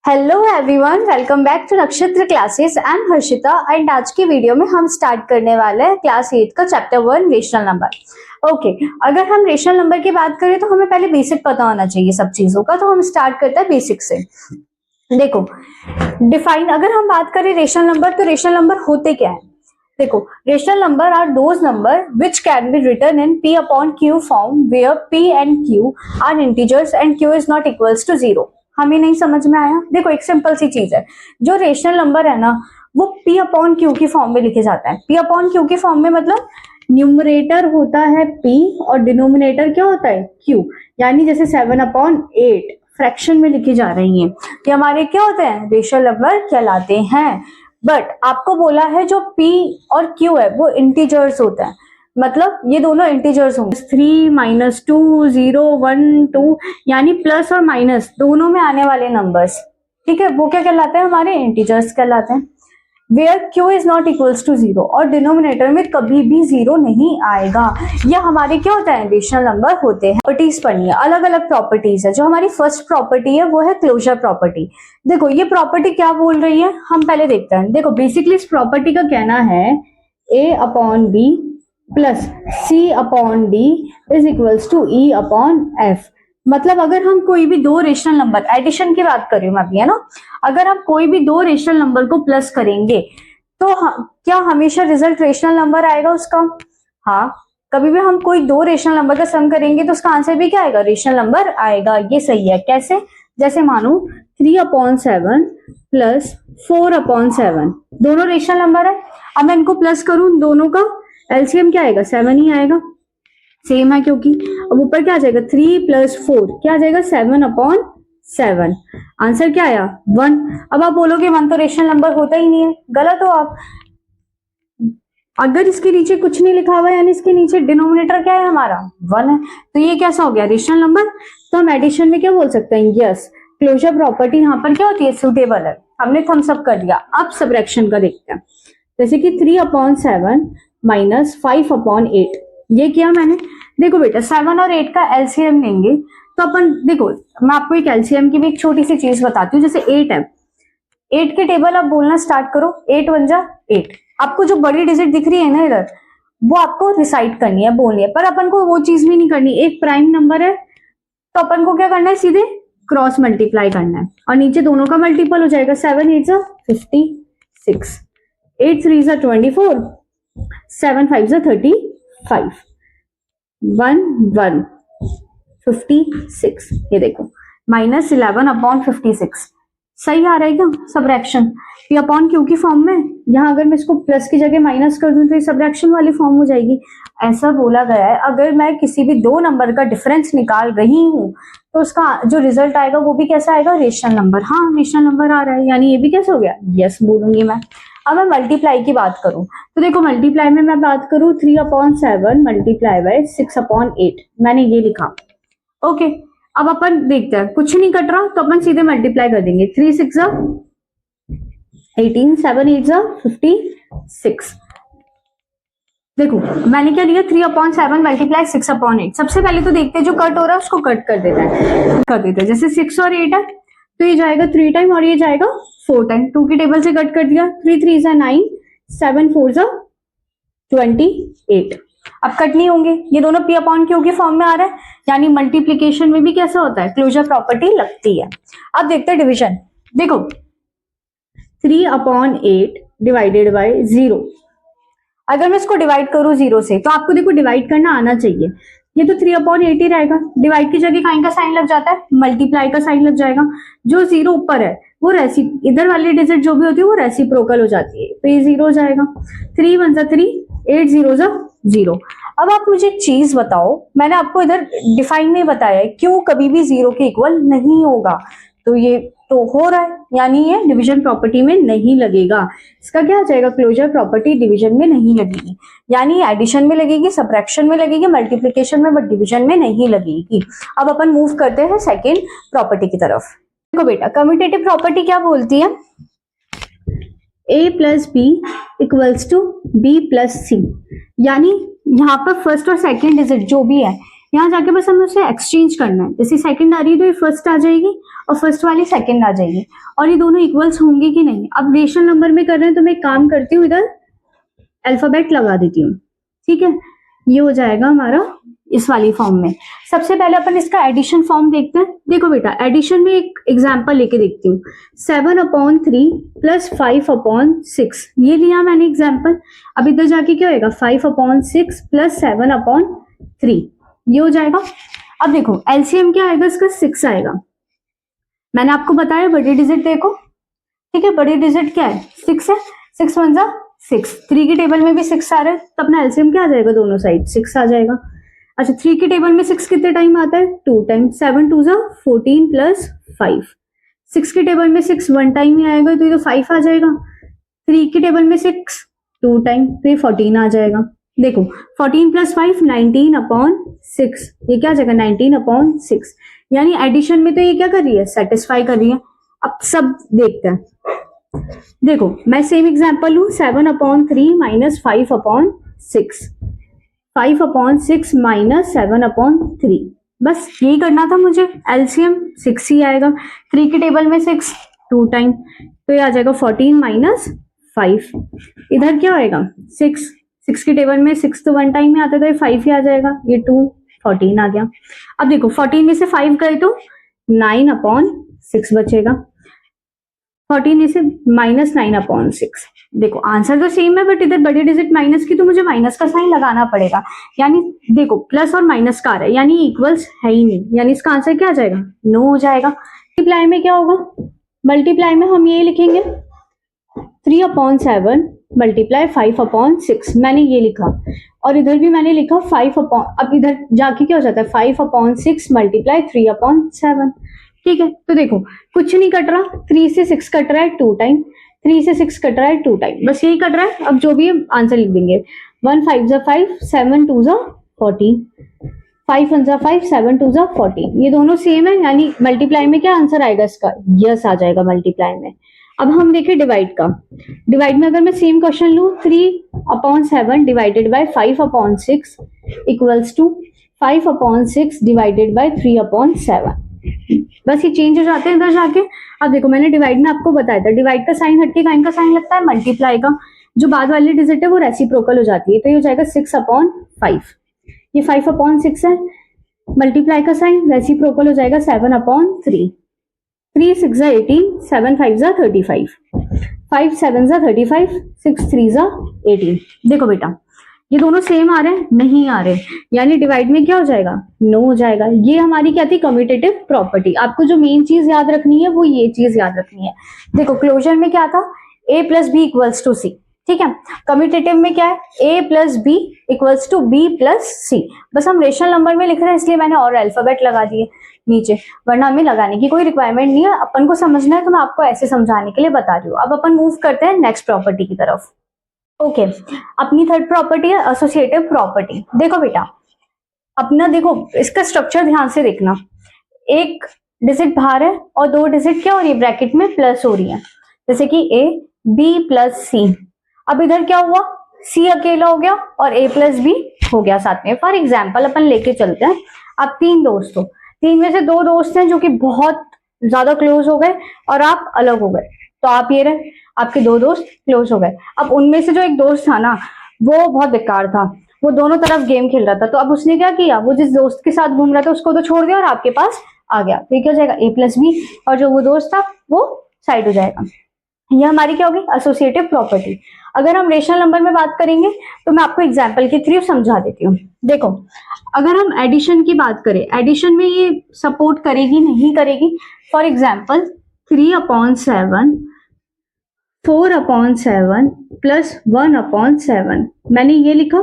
Hello everyone, welcome back to Nakshatra classes. I am Harshita and आज की video में हम स्टार्ट करने वाले हैं क्लास 8 का चैप्टर 1 रेशनल नंबर। ओके, अगर हम रेशनल नंबर की बात करें तो हमें पहले बेसिक पता होना चाहिए सब चीजों का। तो हम स्टार्ट करते हैं बेसिक से। देखो, डिफाइन अगर हम बात करें रेशनल नंबर, तो रेशनल नंबर होते क्या है। देखो, rational number are those numbers which can be written in p upon q form where p and q are integers and q is not equals to 0। हमें नहीं समझ में आया? देखो, एक सिंपल सी चीज है, जो रेशनल नंबर है ना वो p अपॉन q की फॉर्म में लिखे जाता है। p अपॉन q की फॉर्म में मतलब न्यूमरेटर होता है p और डिनोमिनेटर क्या होता है q। यानी जैसे 7 अपॉन 8 फ्रैक्शन में लिखी जा रही है, ये हमारे क्या होते हैं, रेशनल नंबर कहलाते हैं। बट आपको बोला है जो p और q है वो इंटीजर्स होता है, मतलब ये दोनों इंटीजर्स होंगे। 3 -2 0 1 2 यानी प्लस और माइनस दोनों में आने वाले नंबर्स, ठीक है, वो क्या कहलाते हैं, हमारे इंटीजर्स कहलाते हैं। Where q is not equals to 0 और डिनोमिनेटर में कभी भी 0 नहीं आएगा। ये हमारे क्या होता है, रेशनल नंबर होते हैं। प्रॉपर्टीज पढ़नी है, अलग अलग प्रॉपर्टीज है। जो हमारी फर्स्ट प्रॉपर्टी है वो है क्लोजर प्रॉपर्टी। देखो, ये प्रॉपर्टी क्या बोल रही है, हम पहले देखते हैं। देखो, बेसिकली इस प्रॉपर्टी का कहना है a upon B plus C upon D is equals to E upon F. मतलब अगर हम कोई भी दो रेशनल नंबर, एडिशन की बात कर रही हूं मैं अभी, है ना, अगर हम कोई भी दो रेशनल नंबर को प्लस करेंगे तो क्या हमेशा रिजल्ट रेशनल नंबर आएगा उसका? हाँ, कभी भी हम कोई दो रेशनल नंबर का सम करेंगे तो उसका आंसर भी क्या आएगा, रेशनल नंबर आएगा। ये सही है। कैसे? जैसे मानो 3 अपॉन 7 प्लस 4 अपॉन 7 दोनों रेशनल नंबर है। अब मैं इनको प्लस करूं, दोनों का एलसीएम क्या आएगा, 7 ही आएगा, सेम है क्योंकि। अब ऊपर क्या आ जाएगा, 3 + 4 क्या आ जाएगा, 7 अपॉन 7। आंसर क्या आया, 1। अब आप बोलोगे 1 तो रेशनल नंबर होता ही नहीं है, गलत हो आप। अगर इसके नीचे कुछ नहीं लिखा हुआ है यानी इसके नीचे डिनोमिनेटर क्या है हमारा, 1 है, तो ये कैसा हो गया, रेशनल नंबर। तो हम एडिशन में क्या बोल सकते हैं, यस, क्लोजर प्रॉपर्टी यहाँ पर क्या होती है, सूटेबल है। हमने थम्स अप कर दिया। अब सबट्रैक्शन का देखते हैं। जैसे कि 3 अपॉन 7 माइनस 5 अपॉन 8, ये किया मैंने। देखो बेटा, 7 और 8 का एलसीएम लेंगे तो अपन, देखो मैं आपको एक एलसीएम की भी एक छोटी सी चीज बताती हूँ। जैसे 8 है, 8 के टेबल आप बोलना स्टार्ट करो। 8 1 जा 8। आपको जो बड़ी डिजिट दिख रही है ना इधर, वो आपको रिसाइट करनी है, बोलनी है। पर अपन को वो चीज भी नहीं करनी। एक प्राइम नंबर है तो अपन को क्या करना है, सीधे क्रॉस मल्टीप्लाई करना है और नीचे दोनों का मल्टीपल हो जाएगा। 7 8 जा 56, 8 3 जा 24, 7 5 जा 35, 1 1 56। ये देखो, -11 अपॉन 56 सही आ रहा है क्या सबट्रैक्शन, p अपॉन क्यू की फॉर्म में। यहाँ अगर मैं इसको प्लस की जगह माइनस कर दूं तो ये सबट्रैक्शन वाली फॉर्म हो जाएगी। ऐसा बोला गया है अगर मैं किसी भी दो नंबर का डिफरेंस निकाल रही हूँ तो उसका जो रिजल्ट आएगा वो भी कैसा आएगा, रेशनल नंबर। हाँ, रेशनल नंबर आ रहा है, यानी ये भी कैसे हो गया, यस बोलूंगी मैं। अब मैं मल्टीप्लाई की बात करूं तो देखो, मल्टीप्लाई में मैं बात करूं 3 अपॉन 7 मल्टीप्लाई बाय 6 अपॉन 8, मैंने ये लिखा। ओके, अब अपन देखते हैं, कुछ नहीं कट रहा तो अपन सीधे मल्टीप्लाई कर देंगे। 3 6 जा 18, 7 8 जा 56। देखो मैंने क्या लिया, 3 अपॉन 7 मल्टीप्लाई 6 अपॉन 8। सबसे पहले तो देखते हैं जो कट हो रहा है उसको कट कर देता है, कर देते हैं। जैसे 6 और 8 है तो ये जाएगा 3 टाइम और ये जाएगा 4 टाइम। 2 की टेबल से कट कर दिया। 3 3 जा 9, 7 4 जा 28। अब कट नहीं होंगे, ये दोनों p अपॉन क्यू की फॉर्म में आ रहा है, यानी मल्टीप्लीकेशन में भी कैसा होता है, क्लोजर प्रॉपर्टी लगती है। अब देखते हैं डिवीजन। देखो 3 अपॉन 8 डिवाइडेड बाय 0, अगर मैं इसको डिवाइड करूं 0 से तो आपको देखो डिवाइड करना आना चाहिए। ये तो 3 अपॉन 8 ही रहेगा, डिवाइड की जगह काइन का साइन लग जाता है, मल्टीप्लाई का साइन लग जाएगा। जो 0 ऊपर है वो इधर वाली डिजिट जो भी होती है वो रेसिप्रोकल हो जाती है, तो ये 0 हो जाएगा। 3 1 जा 3, 8 0 जा 0। अब आप मुझे एक चीज बताओ, मैंने आपको इधर डिफाइन में बताया है क्यों कभी भी 0 के इक्वल नहीं होगा, तो ये तो हो रहा है, यानी ये डिवीजन प्रॉपर्टी में नहीं लगेगा। इसका क्या आ जाएगा, क्लोजर प्रॉपर्टी डिवीजन में नहीं लगेगी, यानी एडिशन में लगेगी, सबट्रैक्शन में लगेगी, मल्टीप्लिकेशन में, बट डिवीजन में नहीं लगेगी। अब अपन मूव करते हैं सेकेंड प्रॉपर्टी की तरफ। देखो बेटा, कम्यूटेटिव प्रॉपर्टी क्या बोलती है, a plus B equals to B plus C, यानी यहाँ पर फर्स्ट और सेकेंड डिजिट जो भी है यहाँ जाके बस हमें उसे एक्सचेंज करना है, जैसे सेकंड आ रही है तो ये फर्स्ट आ जाएगी और फर्स्ट वाली सेकंड आ जाएगी, और ये दोनों इक्वल्स होंगे कि नहीं। अब रेशनल नंबर में कर रहे हैं तो मैं एक काम करती हूँ, इधर अल्फाबेट लगा देती हूँ, ठीक है। ये हो जाएगा हमारा इस वाली फॉर्म में। सबसे पहले अपन इसका एडिशन फॉर्म देखते हैं। देखो बेटा, एडिशन में एक एग्जांपल लेके देखती हूँ। 7/3 प्लस 5/6, ये लिया मैंने एग्जांपल। अब इधर जाके क्या होगा, 5/6 प्लस 7/3, ये हो जाएगा। अब देखो एलसीएम क्या आएगा इसका, 6 आएगा। मैंने आपको बताया बड़ी डिजिट देखो, ठीक है, बड़ी डिजिट क्या है, 6 है। 6 1 6, 3 की टेबल में भी 6 आ रहा है, तो अपना एलसीएम क्या आ जाएगा, दोनों साइड 6 आ जाएगा। अच्छा, 3 की टेबल में 6 कितने टाइम आता है, 2 टाइम। 7 2 14 प्लस 5। 6 की टेबल में 6 1 टाइम ही आएगा, तो ये तो 5 आ जाएगा। 3 की टेबल में 6 2 टाइम, तो ये 14 आ जाएगा। देखो 14 प्लस 5 19/6, ये क्या आ जाएगा 19/6। यानी एडिशन में तो ये क्या कर रही है, सेटिस्फाई कर रही है। अब सब देखते हैं। देखो मैं सेम एग्जांपल लूं, 7/3 माइनस 5/6, 5/6 माइनस 7/3, बस यही करना था मुझे। एलसीएम 6 ही आएगा। 3 की टेबल में 6 2 टाइम, तो ये आ जाएगा 14 माइनस 5। इधर क्या आएगा 6, 6 की टेबल में 6 तो 1 टाइम में आता है, तो ये 5 ही आ जाएगा। ये 2 14 आ गया। अब देखो 14 में से 5 गए तो 9/6 बचेगा। 14 में से माइनस 9/6। देखो आंसर तो सेम है, बट इधर बड़ी डिजिट माइनस की, तो मुझे माइनस का साइन लगाना पड़ेगा। यानी देखो प्लस और माइनस का आ रहा है, यानी इक्वल्स है ही नहीं, यानी इसका आंसर क्या आ जाएगा, नो हो जाएगा। मल्टीप्लाई में क्या होगा, मल्टीप्लाई में हम ये लिखेंगे 3/7 मल्टीप्लाई 5/6, मैंने ये लिखा। और इधर भी मैंने लिखा 5 अब इधर जाके क्या हो जाता है, 5/6 मल्टीप्लाई 3/7। ठीक है, तो देखो कुछ नहीं कट रहा, 3 से 6 कट रहा है 2 टाइम, 3 से 6 कट रहा है 2 टाइम, बस यही कट रहा है। अब जो भी आंसर लिख देंगे, 1 5 5, 7 2 14, 5 1 5, 7 2 14, ये दोनों सेम है, यानी मल्टीप्लाई में क्या आंसर आएगा इसका, यस आ जाएगा मल्टीप्लाई में। अब हम देखें डिवाइड का। डिवाइड में अगर मैं सेम क्वेश्चन लूं, 3/7 divided by 5/6 equals to 5/6 divided by 3/7। बस ये चेंज हो जाते हैं इधर जाके। अब देखो मैंने डिवाइड में आपको बताया था, डिवाइड का साइन हटके काइन का साइन लगता है, मल्टीप्लाई का। जो बाद वाली डिजिट है वो रेसिप्रोकल हो जाती है, तो ये हो जाएगा 6/5। ये 5/6 है, मल्टीप्लाई का साइन रेसिप्रोकल हो जाएगा 7/3। 3 6 18, 7 5 35, 5 7 35, 6 3 18। देखो बेटा ये दोनों सेम आ रहे हैं, नहीं आ रहे, यानी डिवाइड में क्या हो जाएगा, नो हो जाएगा। ये हमारी क्या थी, कम्यूटेटिव प्रॉपर्टी। आपको जो मेन चीज याद रखनी है वो ये चीज याद रखनी है। देखो क्लोजर में क्या था, a plus B equals to C, ठीक है। कम्यूटेटिव में क्या है, a plus B equals to B plus C. बस हम रेशनल नंबर में लिख रहे हैं इसलिए मैंने और अल्फाबेट लगा दिए नीचे, वरना हमें लगाने की कोई रिक्वायरमेंट नहीं है। अपन को समझना है तो मैं आपको ऐसे समझाने के लिए बता रही हूँ। अब अपन मूव करते हैं नेक्स्ट प्रॉपर्टी की तरफ। ओके, अपनी थर्ड प्रॉपर्टी है एसोसिएटिव प्रॉपर्टी। देखो बेटा अपना, देखो इसका स्ट्रक्चर ध्यान से देखना। एक डिजिट बाहर है और 2 डिजिट क्या हो रही है, ब्रैकेट में प्लस हो रही है, जैसे कि a b प्लस सी। अब इधर क्या हुआ, c अकेला हो गया और a प्लस b हो गया साथ में। फॉर एग्जाम्पल अपन लेके चलते हैं, आप 3 दोस्त हो, 3 में से 2 दोस्त हैं जो कि बहुत ज्यादा क्लोज हो गए और आप अलग हो गए, तो आप ये रहे, आपके 2 दोस्त क्लोज हो गए। अब उनमें से जो एक दोस्त था ना, वो बहुत बेकार था, वो दोनों तरफ गेम खेल रहा था। तो अब उसने क्या किया, वो जिस दोस्त के साथ घूम रहा था उसको तो छोड़ दिया और आपके पास आ गया, तो ये क्या हो जाएगा a प्लस बी, और जो वो दोस्त था वो साइड हो जाएगा। ये हमारी क्या होगी, एसोसिएटिव प्रॉपर्टी। अगर हम रेशनल नंबर में बात करेंगे तो मैं आपको एग्जांपल के थ्रू समझा देती हूँ। देखो अगर हम एडिशन की बात करें, एडिशन में ये सपोर्ट करेगी नहीं करेगी। फॉर एग्जाम्पल 3/7, 4/7 प्लस 1/7, मैंने ये लिखा।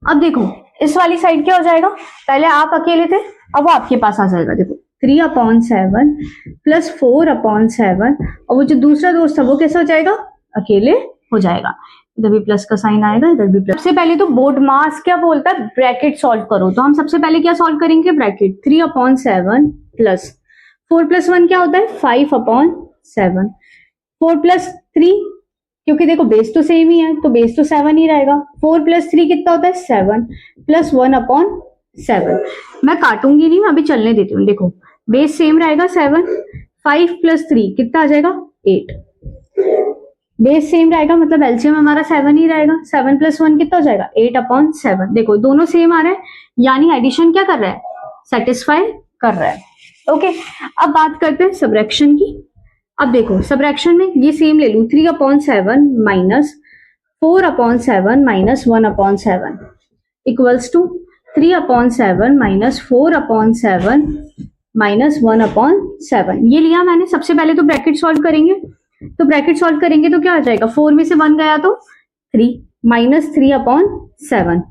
अब देखो इस वाली साइड क्या हो जाएगा, पहले आप अकेले थे अब वो आपके पास आ जाएगा। देखो 3/7 प्लस 4/7, और वो जो दूसरा दोस्त था वो कैसे हो जाएगा, अकेले हो जाएगा। इधर भी प्लस का साइन आएगा, इधर भी प्लस। सबसे पहले तो बोर्ड मास क्या बोलता है, ब्रैकेट सॉल्व करो, तो हम सबसे पहले क्या सॉल्व करेंगे, ब्रैकेट। 3/7 प्लस 4 प्लस 1 क्या होता है, 5/7, 4 प्लस 3, क्योंकि देखो बेस तो सेम ही है तो बेस तो 7 ही रहेगा। 4 प्लस 3 कितना होता है, 7, प्लस 1/7, 7। मैं काटूंगी नहीं, मैं अभी चलने देती हूँ। देखो बेस सेम रहेगा 7, 5 + 3 कितना आ जाएगा 8। बेस सेम रहेगा मतलब एलसीएम हमारा 7 ही रहेगा। 7 + 1 कितना हो जाएगा 8/7। देखो दोनों सेम आ रहे हैं, यानी एडिशन क्या कर रहा है, सेटिस्फाई कर रहा है। ओके, अब बात करते हैं सबट्रैक्शन की। अब देखो सबट्रैक्शन में ये सेम ले लूं, 3/7 minus 4/7 minus 1/7 equals to 3/7 minus 4/7 minus 1/7। ये लिया मैंने। सबसे पहले तो ब्रैकेट सॉल्व करेंगे, तो ब्रैकेट सॉल्व करेंगे तो क्या आ जाएगा, 4 में से 1 गया तो 3 माइनस 3/7।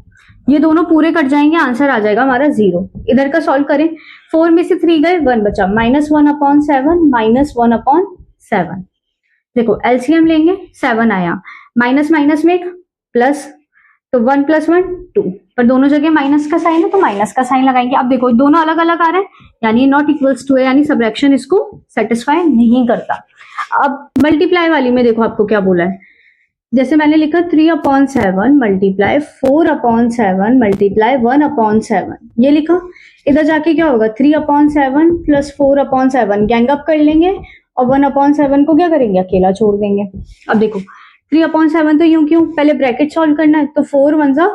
ये दोनों पूरे कट जाएंगे, आंसर आ जाएगा हमारा 0। इधर का सॉल्व करें, 4 में से 3 गए, 1 बचा, माइनस 1/7 माइनस 1/7। देखो एलसीएम लेंगे, 7 आया, माइनस माइनस में एक प्लस, तो 1 + 1 2, पर दोनों जगह माइनस का साइन है तो माइनस का साइन लगाएंगे। अब देखो दोनों अलग अलग आ रहे हैं, यानी नॉट इक्वल्स टू है, यानी सबट्रैक्शन इसको सेटिस्फाई नहीं करता। अब मल्टीप्लाई वाली में देखो आपको क्या बोला है, जैसे मैंने लिखा 3/7 मल्टीप्लाई 4/7 मल्टीप्लाई 1/7, ये लिखा। इधर जाके क्या होगा, 3/7 + 4/7 गैंग अप कर लेंगे और 1/7 को क्या करेंगे, अकेला छोड़ देंगे। अब देखो 3/7 तो यूं क्यों, पहले ब्रैकेट सॉल्व करना है, तो 4 1 ज़ा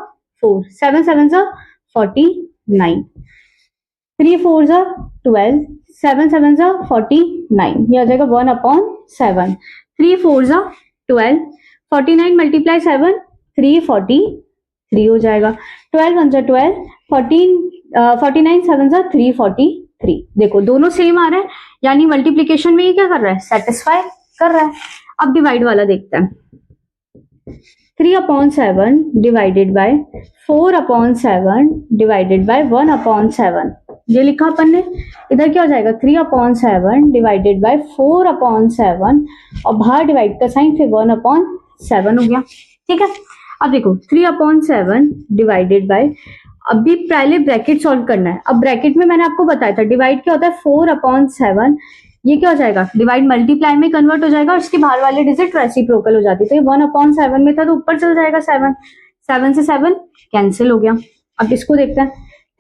4, 7 7 ज़ा 49, 3 4 ज़ा 12, 7 7 ज़ा 49, ये आ जाएगा 1/7। 3 4 ज़ा 12, 49 मल्टीप्लाई 7 343 हो जाएगा। 12 1 ज़ा 12, 49 7 ज़ा 343। देखो दोनों सेम आ रहे हैं, यानी मल्टीप्लीकेशन में ये क्या कर रहा है, सेटिस्फाई कर रहा है। अब डिवाइड वाला देखते हैं, 3/7 डिवाइडेड बाय 4/7 डिवाइडेड बाय 1/7, ये लिखा अपन ने। इधर क्या हो जाएगा, 3/7 डिवाइडेड बाय 4/7 और बाहर डिवाइड का साइन, फिर 1/7 हो गया। ठीक है, अब देखो 3/7 डिवाइडेड बाय, अभी पहले ब्रैकेट सॉल्व करना है। अब ब्रैकेट में मैंने आपको बताया था डिवाइड क्या होता है, 4/7, ये क्या हो जाएगा, डिवाइड मल्टीप्लाई में कन्वर्ट हो जाएगा और इसके बाहर वाले डिजिट रेसिप्रोकल हो जाती है। तो ये 1/7 में था तो ऊपर चल जाएगा 7, 7 से 7 कैंसिल हो गया। अब इसको देखते हैं,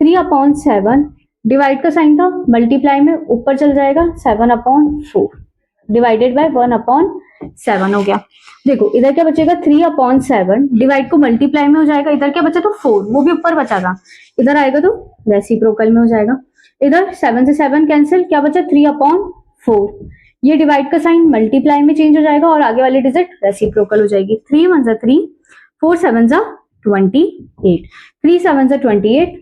3/7 डिवाइड का साइन था, मल्टीप्लाई में ऊपर चल जाएगा 7/4 डिवाइडेड बाय 1/7 हो गया। देखो इधर क्या बचेगा, 3/7 डिवाइड को मल्टीप्लाई में हो जाएगा, इधर क्या बचा तो 4, वो भी ऊपर बचा था, इधर आएगा तो रेसिप्रोकल में हो जाएगा। इधर 7 से 7 कैंसिल, क्या बचा 3/4, ये डिवाइड का साइन मल्टीप्लाई में चेंज हो जाएगा और आगे वाली डिजिट रेसिप्रोकल हो जाएगी। 3 1 ज़ा 3, 4 7 ज़ा 28, 3 7 ज़ा 28,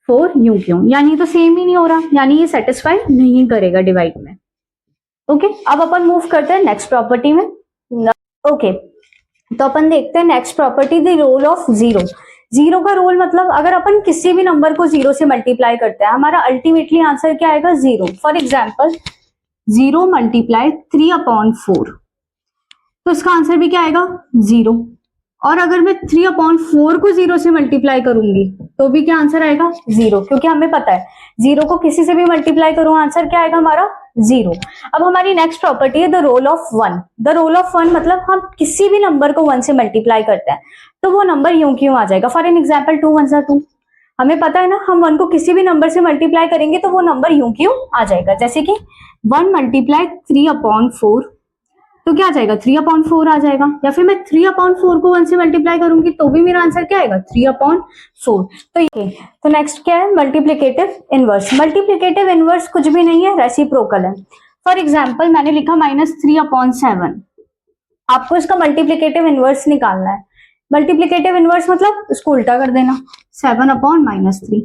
4 यूं क्यों, यानी तो सेम ही नहीं हो रहा, यानी ये सेटिस्फाई नहीं करेगा डिवाइड में। ओके, अब अपन मूव करते हैं नेक्स्ट प्रॉपर्टी में। ओके, तो अपन देखते हैं next property, the role of zero. Zero का रोल मतलब अगर अपन किसी भी नंबर को जीरो से मल्टीप्लाई करते हैं, हमारा अल्टीमेटली आंसर क्या आएगा, 0। फॉर एग्जाम्पल 0 मल्टीप्लाई 3/4, तो इसका आंसर भी क्या आएगा 0। और अगर मैं 3/4 को 0 से मल्टीप्लाई करूंगी तो भी क्या आंसर आएगा 0, क्योंकि हमें पता है 0 को किसी से भी मल्टीप्लाई करूं आंसर क्या आएगा हमारा 0। अब हमारी नेक्स्ट प्रॉपर्टी है the role of 1। The role of 1 मतलब हम किसी भी नंबर को 1 से मल्टीप्लाई करते हैं तो वो नंबर यूं क्यों आ जाएगा। फॉर एन एग्जाम्पल 2 1 ज़ा 2, हमें पता है ना, हम 1 को किसी भी नंबर से मल्टीप्लाई करेंगे तो वो नंबर यूं क्यों आ जाएगा। जैसे कि 1 मल्टीप्लाई 3/4, तो क्या आ जाएगा 3/4 आ जाएगा। या फिर मैं 3/4 को 1 से मल्टीप्लाई करूंगी तो भी मेरा आंसर क्या आएगा 3/4। तो ये, तो नेक्स्ट क्या है, मल्टीप्लिकेटिव इनवर्स। मल्टीप्लिकेटिव इनवर्स कुछ भी नहीं है, रेसिप्रोकल है। फॉर एग्जाम्पल मैंने लिखा -3/7, आपको इसका मल्टीप्लिकेटिव इनवर्स निकालना है। मल्टीप्लिकेटिव इनवर्स मतलब उसको उल्टा कर देना, 7/-3।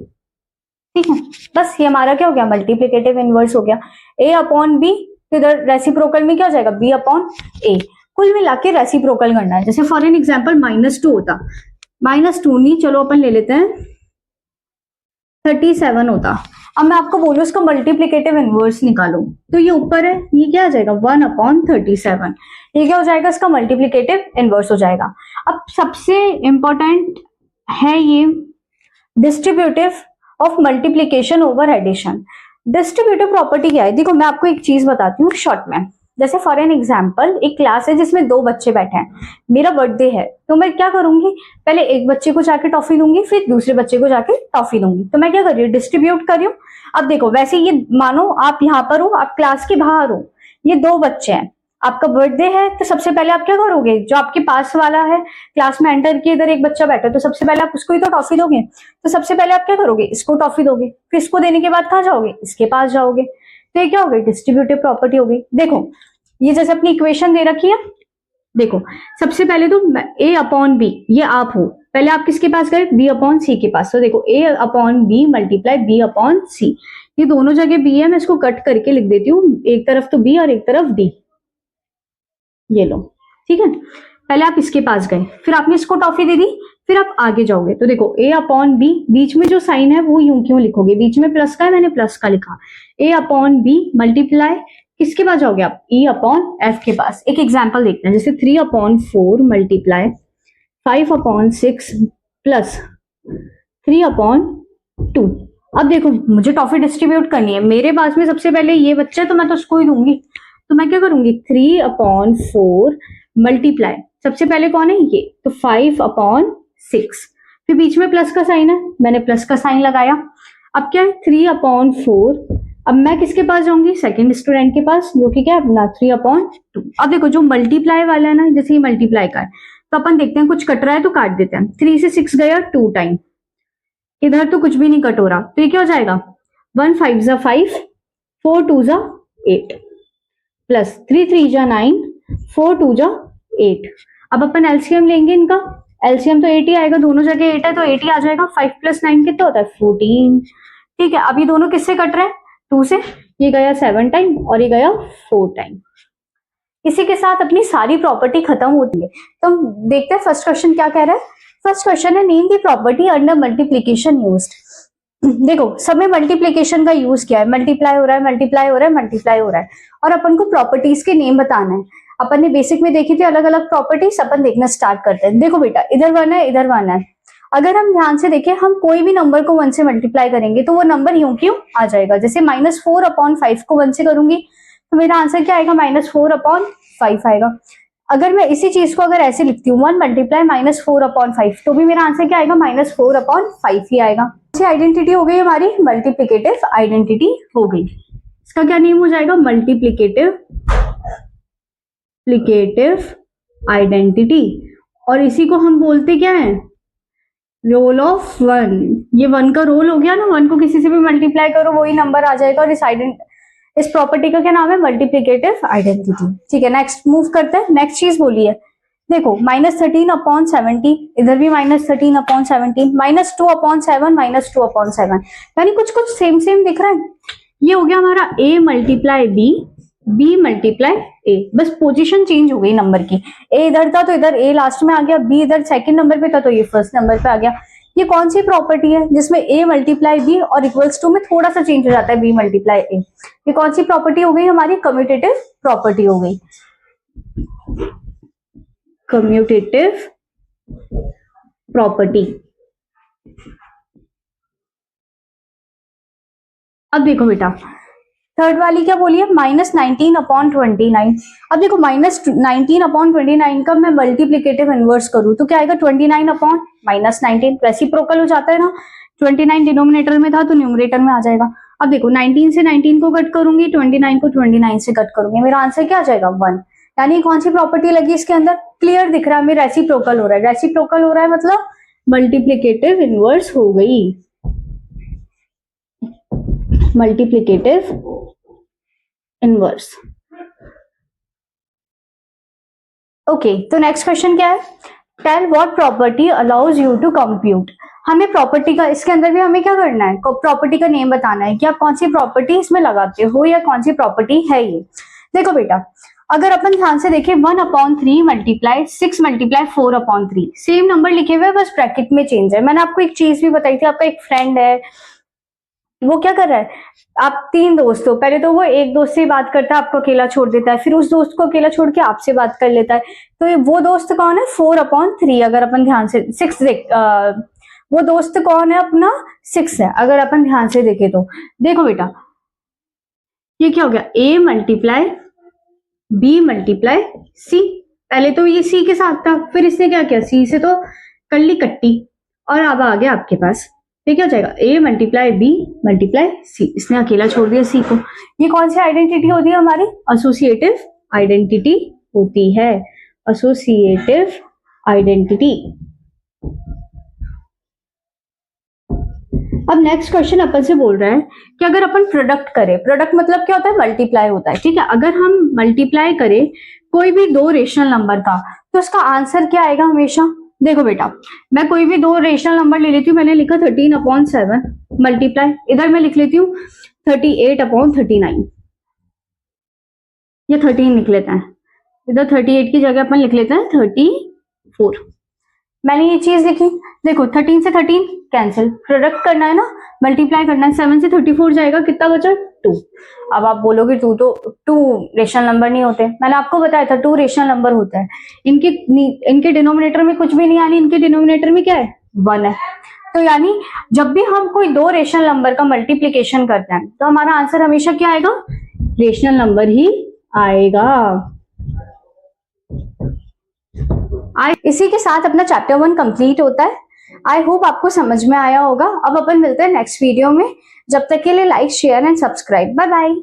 ठीक है, बस ये हमारा क्या हो गया, मल्टीप्लिकेटिव इनवर्स हो गया। a/b, तो इधर रेसिप्रोकल में क्या हो जाएगा b/a। कुल मिला के रेसिप्रोकल करना है। जैसे फॉर एन एग्जाम्पल -2 होता, -2 नहीं, चलो अपन ले लेते हैं 37 होता। अब मैं आपको बोलूं इसका मल्टीप्लिकेटिव इनवर्स निकालो, तो ये ऊपर है, ये क्या आ जाएगा 1/37, ये क्या हो जाएगा इसका मल्टीप्लिकेटिव इनवर्स हो जाएगा। अब सबसे इंपॉर्टेंट है ये distributive of multiplication over addition. Distributive property क्या है, देखो मैं आपको एक चीज बताती हूँ शॉर्ट में। जैसे फॉर एन एग्जाम्पल एक क्लास है जिसमें 2 बच्चे बैठे हैं, मेरा बर्थडे है, तो मैं क्या करूंगी, पहले एक बच्चे को जाके टॉफी दूंगी, फिर दूसरे बच्चे को जाके टॉफी दूंगी। तो मैं क्या कर रही हूँ, डिस्ट्रीब्यूट कर रही हूँ। अब देखो वैसे ये मानो आप यहाँ पर हो, आप क्लास के बाहर हो, ये 2 बच्चे हैं, आपका बर्थडे है, तो सबसे पहले आप क्या करोगे, जो आपके पास वाला है क्लास में एंटर किए, इधर एक बच्चा बैठा है, तो सबसे पहले आप उसको ही तो टॉफी दोगे। तो सबसे पहले आप क्या करोगे, इसको टॉफी दोगे, फिर इसको देने के बाद कहाँ जाओगे, इसके पास जाओगे। तो ये क्या हो गई, डिस्ट्रीब्यूटिव प्रॉपर्टी हो गई। देखो ये जैसे अपनी इक्वेशन दे रखी है, देखो सबसे पहले तो a अपॉन बी, ये आप हो, पहले आप किसके पास गए, b अपॉन सी के पास। तो देखो a upon B multiply b upon C, ये दोनों जगह b है, मैं इसको कट करके लिख देती हूँ, एक तरफ तो b और एक तरफ d, ये लो, ठीक है। पहले आप इसके पास गए, फिर आपने इसको टॉफी दे दी, फिर आप आगे जाओगे। तो देखो a अपॉन बी, बीच में जो साइन है वो यूं क्यों लिखोगे, बीच में प्लस का है, मैंने प्लस का लिखा। a अपॉन बी मल्टीप्लाई, किसके पास जाओगे आप, e अपॉन f के पास। एक एग्जाम्पल देखते हैं, जैसे 3 upon 4 multiply 5 upon 6 plus 3 upon 2। अब देखो मुझे टॉफी डिस्ट्रीब्यूट करनी है, मेरे पास में सबसे पहले ये बच्चा है तो मैं तो उसको ही दूंगी। तो मैं क्या करूंगी, 3 अपॉन 4 मल्टीप्लाई, सबसे पहले कौन है ये, तो 5 अपॉन 6, फिर बीच में प्लस का साइन है, मैंने प्लस का साइन लगाया। अब क्या है, 3 अपॉन 4, अब मैं किसके पास जाऊंगी, सेकंड स्टूडेंट के पास, जो कि क्या है अपना 3 अपॉन 2। अब देखो जो मल्टीप्लाई वाला है ना, जैसे ये मल्टीप्लाई का है, तो अपन देखते हैं कुछ कट रहा है तो काट देते हैं। 3 से 6 गया 2 टाइम, इधर तो कुछ भी नहीं कट हो रहा, तो ये क्या हो जाएगा, 1 5 जा 5, 4 2 जा 8 प्लस 3 3 जा 9, 4 2 जा 8। अब अपन एलसीएम लेंगे इनका, एलसीएम तो 8 ही आएगा, दोनों जगह 8 है तो 8 ही आ जाएगा। 5 प्लस 9 कितना होता है, 14। ठीक है, अब ये दोनों किससे कट रहे हैं, 2 से, ये गया 7 टाइम और ये गया 4 टाइम। इसी के साथ अपनी सारी प्रॉपर्टी खत्म होती है। तो हम देखते हैं फर्स्ट क्वेश्चन क्या कह रहा है। फर्स्ट क्वेश्चन है, name the property under multiplication used. देखो सब में मल्टीप्लीकेशन का यूज किया है, मल्टीप्लाई हो रहा है, मल्टीप्लाई हो रहा है, मल्टीप्लाई हो रहा है, और अपन को प्रॉपर्टीज के नेम बताना है। अपन ने बेसिक में देखी थी अलग अलग प्रॉपर्टीज, अपन देखना स्टार्ट करते हैं। देखो बेटा, इधर 1 है, इधर 1 है, अगर हम ध्यान से देखें, हम कोई भी नंबर को 1 से मल्टीप्लाई करेंगे तो वो नंबर यूं क्यों आ जाएगा। जैसे -4 अपॉन 5 को 1 से करूंगी तो मेरा आंसर क्या आएगा, -4 अपॉन 5 आएगा। अगर मैं इसी चीज को अगर ऐसे लिखती हूँ 1 मल्टीप्लाई -4 अपॉन 5, तो भी मेरा आंसर क्या आएगा, -4 अपॉन 5 ही आएगा। आइडेंटिटी हो गई हमारी, मल्टीप्लिकेटिव आइडेंटिटी हो गई। इसका क्या नेम हो जाएगा, मल्टीप्लिकेटिव आइडेंटिटी। और इसी को हम बोलते क्या है, रोल ऑफ 1। ये 1 का रोल हो गया ना, 1 को किसी से भी मल्टीप्लाई करो वही नंबर आ जाएगा। और इस प्रॉपर्टी का क्या नाम है, मल्टीप्लिकेटिव आइडेंटिटी। ठीक है, नेक्स्ट मूव करते हैं। नेक्स्ट चीज बोलिए, देखो -13 अपॉन 70, इधर भी -13 अपॉन 17, -2 अपॉन 7, -2 अपॉन 7, यानी कुछ कुछ सेम सेम दिख रहा है। ये हो गया हमारा a multiply b multiply a, बस पोजीशन चेंज हो गई नंबर की। a इधर था तो इधर a लास्ट में आ गया, b इधर सेकंड नंबर पे था तो ये फर्स्ट नंबर पे आ गया। ये कौन सी प्रॉपर्टी है जिसमें a मल्टीप्लाई b और इक्वल्स टू में थोड़ा सा चेंज हो जाता है, b मल्टीप्लाई a। ये कौन सी प्रॉपर्टी हो गई हमारी, कम्यूटेटिव प्रॉपर्टी हो गई, कम्यूटेटिव प्रॉपर्टी। अब देखो बेटा, थर्ड वाली क्या बोली है, -19 अपॉन 29। अब देखो -19 अपॉन 29 का मैं मल्टीप्लिकेटिव इनवर्स करूं तो क्या आएगा, 29 अपॉन -19, रेसिप्रोकल हो जाता है ना, 29 डिनोमिनेटर में था तो न्यूमरेटर में आ जाएगा। अब देखो 19 से 19 को कट करूंगी, 29 को 29 से कट करूंगी, मेरा आंसर क्या आ जाएगा, 1। यानी कौन सी प्रॉपर्टी लगी इसके अंदर, क्लियर दिख रहा है हमें, रेसिप्रोकल हो रहा है। रेसिप्रोकल हो रहा है मतलब मल्टीप्लिकेटिव इनवर्स हो गई, मल्टीप्लिकेटिव इनवर्स। ओके, तो नेक्स्ट क्वेश्चन क्या है, tell what property allows you to compute. हमें प्रॉपर्टी का, इसके अंदर भी हमें क्या करना है, प्रॉपर्टी का नेम बताना है कि आप कौन सी प्रॉपर्टी इसमें लगाते हो या कौन सी प्रॉपर्टी है ये। देखो बेटा, अगर अपन ध्यान से देखें 1 upon 3 multiply 6 multiply 4 upon 3, same number लिखे हुए बस ब्रैकेट में चेंज है। मैंने आपको एक चीज भी बताई थी, आपका एक फ्रेंड है, वो क्या कर रहा है, आप 3 दोस्त हो, पहले तो वो एक दोस्त से बात करता है, आपको अकेला छोड़ देता है, फिर उस दोस्त को अकेला छोड़ के आपसे बात कर लेता है। तो ये वो दोस्त कौन है, 4 अपॉन 3। अगर अपन ध्यान से 6 वो दोस्त कौन है अपना, 6 है। अगर अपन ध्यान से देखें तो देखो बेटा, ये क्या हो गया, a multiply B multiply C. पहले तो ये सी के साथ था, फिर इसने क्या किया, सी से तो कर ली कट्टी और अब आ गया आपके पास, ये क्या हो जाएगा, A multiply B multiply C. इसने अकेला छोड़ दिया सी को। ये कौन सी आइडेंटिटी होती है हमारी, एसोसिएटिव आइडेंटिटी होती है, एसोसिएटिव आइडेंटिटी। अब नेक्स्ट क्वेश्चन अपन से बोल रहा है कि अगर अपन प्रोडक्ट करें, प्रोडक्ट मतलब क्या होता है, मल्टीप्लाई होता है, ठीक है। अगर हम मल्टीप्लाई करें कोई भी दो रेशनल नंबर का, तो उसका आंसर क्या आएगा हमेशा। देखो बेटा, मैं कोई भी दो रेशनल नंबर ले लेती हूँ, मैंने लिखा 13/7 मल्टीप्लाई, इधर मैं लिख लेती हूँ 38/39, ये 13 लिख लेते हैं, इधर 38 की जगह अपन लिख लेते हैं 34। मैंने ये चीज लिखी, देखो 13 से 13 कैंसिल, प्रोडक्ट करना है ना, मल्टीप्लाई करना है, 7 से 34 जाएगा, कितना बचा 2। अब आप बोलोगे टू रेशनल नंबर नहीं होते, मैंने आपको बताया था 2 रेशनल नंबर होते हैं, इनके डिनोमिनेटर में कुछ भी नहीं, यानी इनके डिनोमिनेटर में क्या है 1 है। तो यानी जब भी हम कोई दो रेशनल नंबर का मल्टीप्लीकेशन करते हैं तो हमारा आंसर हमेशा क्या आएगा, रेशनल नंबर ही आएगा। इसी के साथ अपना चैप्टर 1 कंप्लीट होता है। आई होप आपको समझ में आया होगा। अब अपन मिलते हैं नेक्स्ट वीडियो में, जब तक के लिए like share and subscribe, bye bye.